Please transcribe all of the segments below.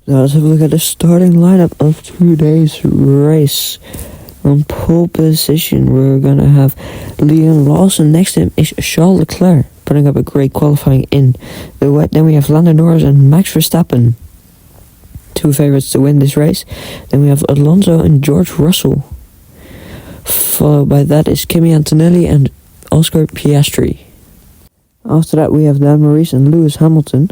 Now let's have a look at the starting lineup of today's race. On pole position, we're going to have Leon Lawson. Next to him is Charles Leclerc, putting up a great qualifying in the wet. Then we have Lando Norris and Max Verstappen, two favorites to win this race. Then we have Alonso and George Russell. Followed by that is Kimi Antonelli and Oscar Piastri. After that we have Dan Maurice and Lewis Hamilton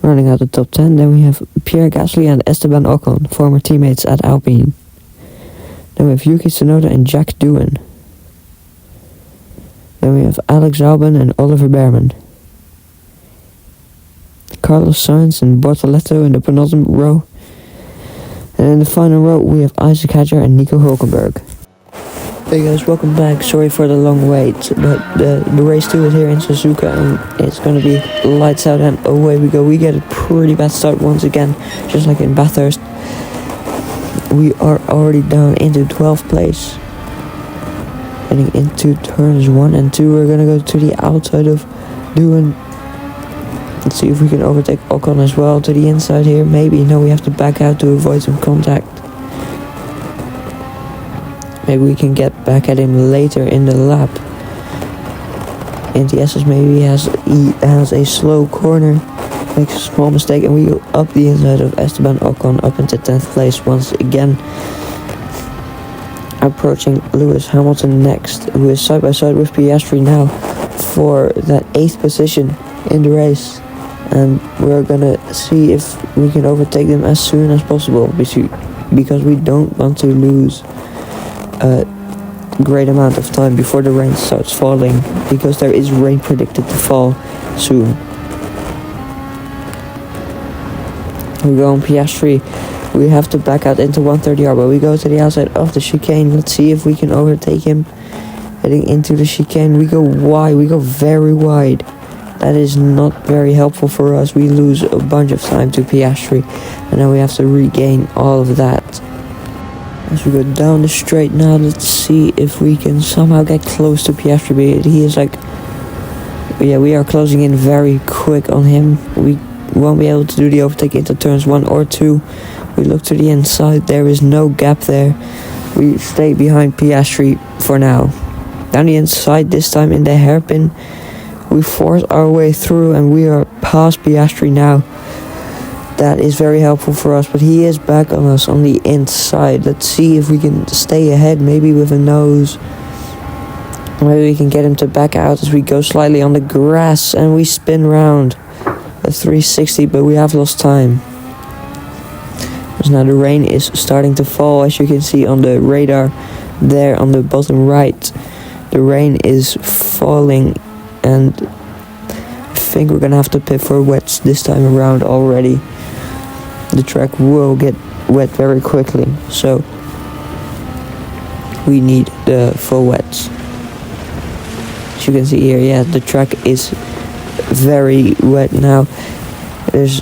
running out the top 10. Then we have Pierre Gasly and Esteban Ocon, former teammates at Alpine. Then we have Yuki Tsunoda and Jack Doohan. Then we have Alex Albon and Oliver Behrman. Carlos Sainz and Bortoleto in the penultimate row. And in the final row we have Isaac Hadjar and Nico Hulkenberg. Hey guys, welcome back. Sorry for the long wait, but the race 2 is here in Suzuka and it's going to be lights out and away we go. We get a pretty bad start once again, just like in Bathurst. We are already down into 12th place. Heading into turns 1 and 2, we're going to go to the outside of Doohan. Let's see if we can overtake Ocon as well to the inside here. Maybe, no, we have to back out to avoid some contact. Maybe we can get back at him later in the lap. NTS maybe he has a slow corner, makes a small mistake, and we go up the inside of Esteban Ocon up into 10th place once again. Approaching Lewis Hamilton next, who is side by side with Piastri now for that 8th position in the race. And we're gonna see if we can overtake them as soon as possible, because we don't want to lose a great amount of time before the rain starts falling, because there is rain predicted to fall soon. We go on Piastri. We have to back out into 130R, but we go to the outside of the chicane. Let's see if we can overtake him. Heading into the chicane, we go wide. We go very wide. That is not very helpful for us. We lose a bunch of time to Piastri, and then we have to regain all of that. As we go down the straight now, let's see if we can somehow get close to Piastri. He is like, yeah, we are closing in very quick on him. We won't be able to do the overtake into turns 1 or 2. We look to the inside, there is no gap there. We stay behind Piastri for now. Down the inside this time in the hairpin, we force our way through and we are past Piastri now. That is very helpful for us, but he is back on us on the inside. Let's see if we can stay ahead, maybe with a nose. Maybe we can get him to back out as we go slightly on the grass and we spin round a 360, but we have lost time. Because now the rain is starting to fall, as you can see on the radar there on the bottom right. The rain is falling and I think we're gonna have to pit for wets this time around already. The track will get wet very quickly, so we need the full wets. As you can see here, yeah, the track is very wet now. There's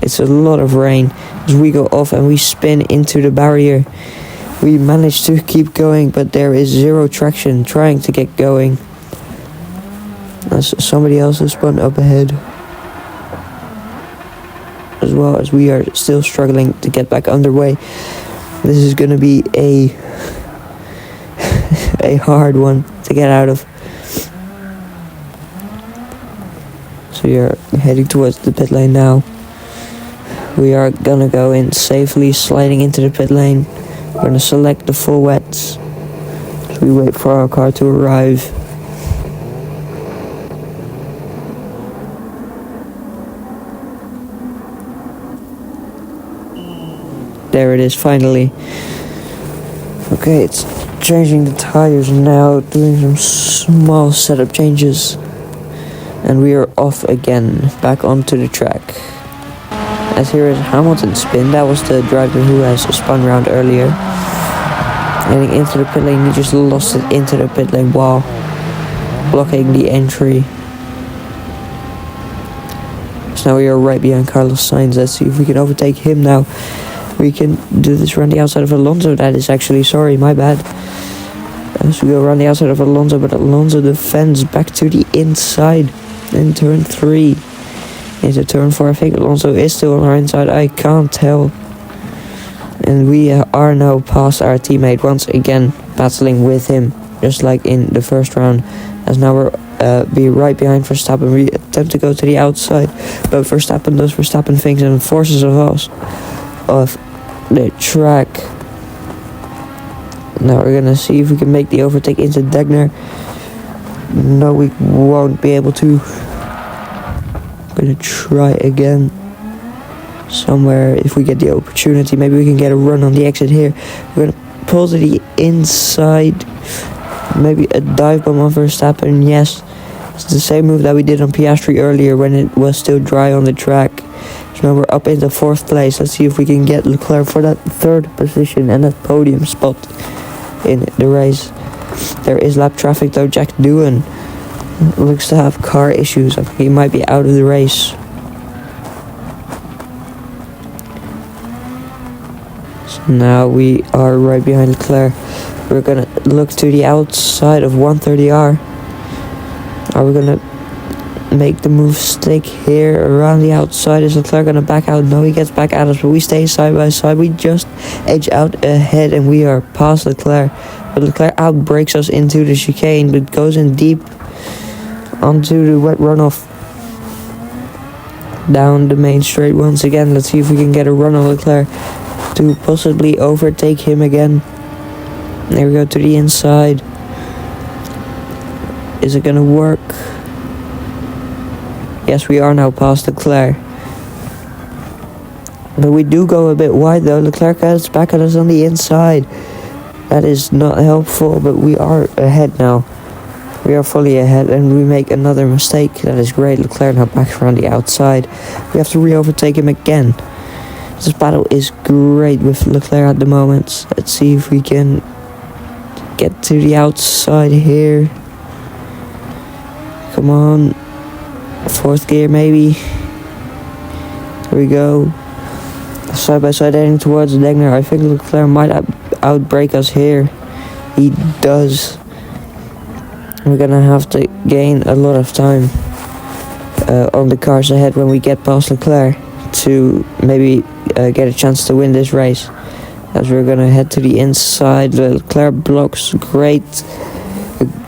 it's a lot of rain. As we go off and we spin into the barrier, we manage to keep going, but there is zero traction trying to get going. As somebody else has spun up ahead, as well as we are still struggling to get back underway. This is going to be a hard one to get out of. So we are heading towards the pit lane now. We are going to go in safely, sliding into the pit lane. We're going to select the full wets as we wait for our car to arrive. There it is, finally. Okay, it's changing the tires now, doing some small setup changes. And we are off again, back onto the track. As here is Hamilton's spin, that was the driver who has spun round earlier. Heading into the pit lane, he just lost it into the pit lane while blocking the entry. So now we are right behind Carlos Sainz. Let's see if we can overtake him now. We can do this around the outside of Alonso. That is actually, sorry, my bad. As we go around the outside of Alonso, but Alonso defends back to the inside in turn 3. into turn 4. I think Alonso is still on our inside, I can't tell. And we are now past our teammate once again, battling with him, just like in the first round. As now we're be right behind Verstappen. We attempt to go to the outside, but Verstappen does Verstappen things and forces us off the track. Now we're gonna see if we can make the overtake into Degner. No, we won't be able to. I'm gonna try again. Somewhere, if we get the opportunity, maybe we can get a run on the exit here. We're gonna pull to the inside. Maybe a dive bomb on Verstappen. Yes, it's the same move that we did on Piastri earlier when it was still dry on the track. So now we're up into 4th place. Let's see if we can get Leclerc for that 3rd position and that podium spot in the race. There is lap traffic though. Jack Doohan looks to have car issues. I think he might be out of the race. Now we are right behind Leclerc. We're gonna look to the outside of 130R. Are we gonna make the move stick here around the outside? Is Leclerc gonna back out? No, he gets back at us, but we stay side by side. We just edge out ahead and we are past Leclerc. But Leclerc outbrakes us into the chicane, but goes in deep onto the wet runoff. Down the main straight once again. Let's see if we can get a run on Leclerc to possibly overtake him again. There we go to the inside. Is it gonna work? Yes, we are now past Leclerc. But we do go a bit wide though. Leclerc gets back at us on the inside. That is not helpful, but we are ahead now. We are fully ahead and we make another mistake. That is great. Leclerc now back around the outside. We have to re-overtake him again. This battle is great with Leclerc at the moment. Let's see if we can get to the outside here. Come on. 4th gear maybe. Here we go. Side by side heading towards Degner. I think Leclerc might outbrake us here. He does. We're gonna have to gain a lot of time on the cars ahead when we get past Leclerc to maybe get a chance to win this race. As we're gonna head to the inside. Leclerc blocks. Great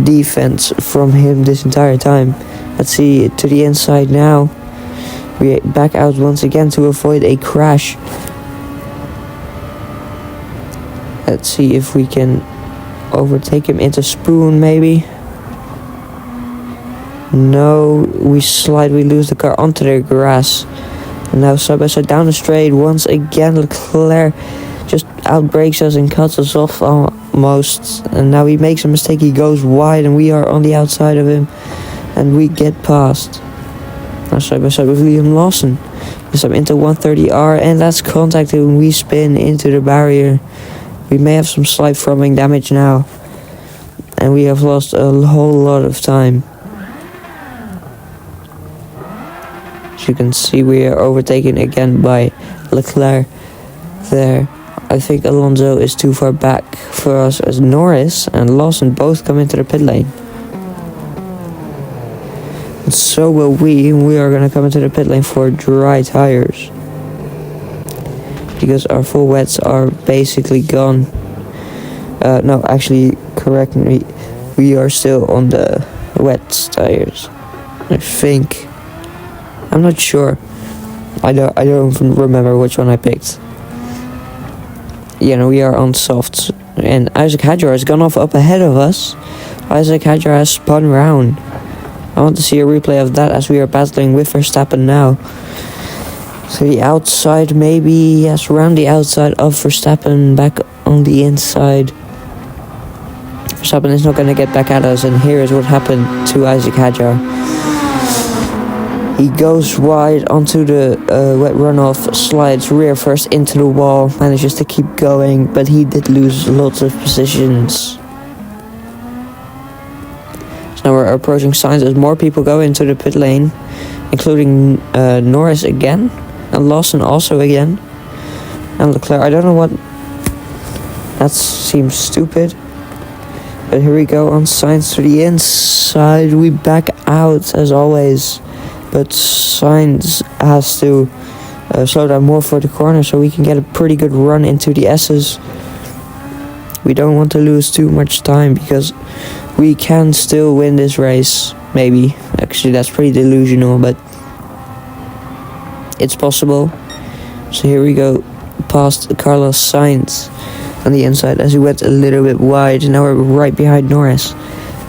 defense from him this entire time. Let's see, to the inside now. We back out once again to avoid a crash. Let's see if we can overtake him into Spoon maybe. No, we slide, we lose the car onto the grass. And now side by side down the straight once again. Leclerc just outbrakes us and cuts us off almost. And now he makes a mistake, he goes wide and we are on the outside of him. And we get past. Now side by side with Liam Lawson. Yes, I'm into 130R and that's contact and we spin into the barrier. We may have some slight throttling damage now. And we have lost a whole lot of time. As you can see, we are overtaken again by Leclerc there. I think Alonso is too far back for us as Norris and Lawson both come into the pit lane. And so will we. We are going to come into the pit lane for dry tires. Because our full wets are basically gone. No, actually, correct me. We are still on the wet tires. I think. I'm not sure. I don't remember which one I picked. Yeah, no, we are on softs. And Isaac Hadjar has gone off up ahead of us. Isaac Hadjar has spun round. I want to see a replay of that as we are battling with Verstappen now. So the outside maybe, yes, around the outside of Verstappen, back on the inside. Verstappen is not going to get back at us, and here is what happened to Isaac Hadjar. He goes wide onto the wet runoff, slides rear first into the wall, manages to keep going, but he did lose lots of positions. So now we're approaching Sainz as more people go into the pit lane, including Norris again, and Lawson also again, and Leclerc. I don't know what, that seems stupid. But here we go on Sainz to the inside, we back out as always. but Sainz has to slow down more for the corner so we can get a pretty good run into the S's. We don't want to lose too much time because we can still win this race. Maybe. Actually, that's pretty delusional, but it's possible. So here we go, past Carlos Sainz on the inside as he went a little bit wide. And now we're right behind Norris.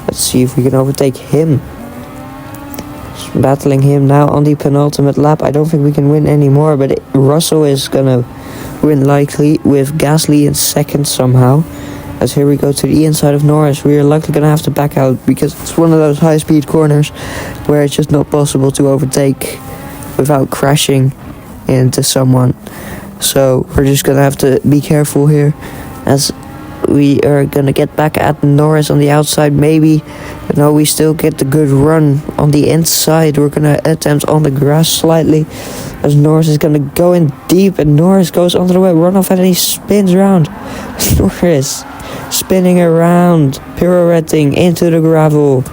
Let's see if we can overtake him. Just battling him now on the penultimate lap. I don't think we can win anymore, but Russell is gonna win likely with Gasly in second somehow. As here we go to the inside of Norris. We are likely gonna have to back out because it's one of those high speed corners where it's just not possible to overtake without crashing into someone. So we're just gonna have to be careful here as we are gonna get back at Norris on the outside. Maybe, no, we still get the good run on the inside. We're gonna attempt on the grass slightly as Norris is gonna go in deep, and Norris goes onto the wet runoff and he spins around. Norris spinning around, pirouetting into the gravel.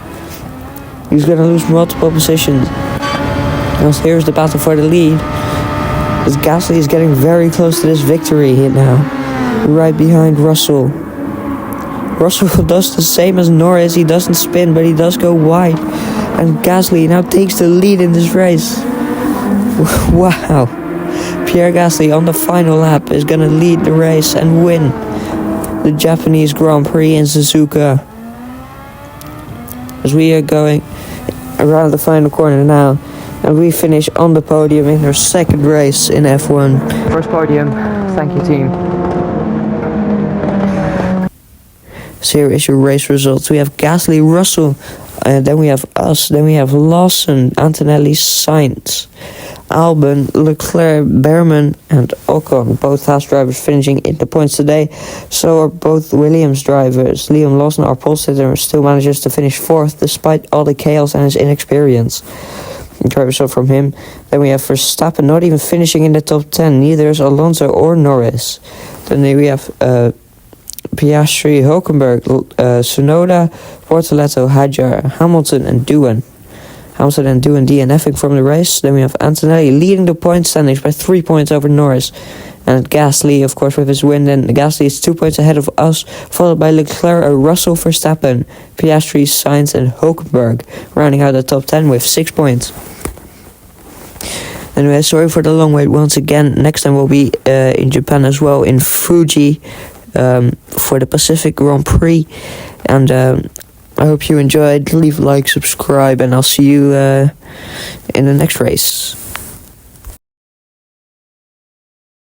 He's gonna lose multiple positions. And here's the battle for the lead, as Gasly is getting very close to this victory here now, right behind Russell. Russell does the same as Norris. He doesn't spin, but he does go wide. And Gasly now takes the lead in this race. Wow. Pierre Gasly on the final lap is going to lead the race and win the Japanese Grand Prix in Suzuka. As we are going around the final corner now, and we finish on the podium in our second race in F1. First podium. Thank you, team. So here is your race results. We have Gasly, Russell, and then we have us. Then we have Lawson, Antonelli, Sainz, Albon, Leclerc, Behrman, and Ocon. Both Haas drivers finishing in the points today. So are both Williams drivers. Liam Lawson, our pole sitter, still manages to finish fourth despite all the chaos and his inexperience. So from him. Then we have Verstappen not even finishing in the top 10. Neither is Alonso or Norris. Then we have Piastri, Hulkenberg, Tsunoda, Bortoletto, Hadjar, Hamilton and Doohan. Hamilton and Doohan DNFing from the race. Then we have Antonelli leading the point standings by 3 points over Norris. And Gasly, of course, with his win. Then Gasly is 2 points ahead of us, followed by Leclerc, Russell, Verstappen, Piastri, Sainz and Hulkenberg, rounding out the top 10 with 6 points. Anyway, sorry for the long wait once again. Next time we'll be in Japan as well, in Fuji, for the Pacific Grand Prix. And I hope you enjoyed. Leave a like, subscribe, and I'll see you in the next race.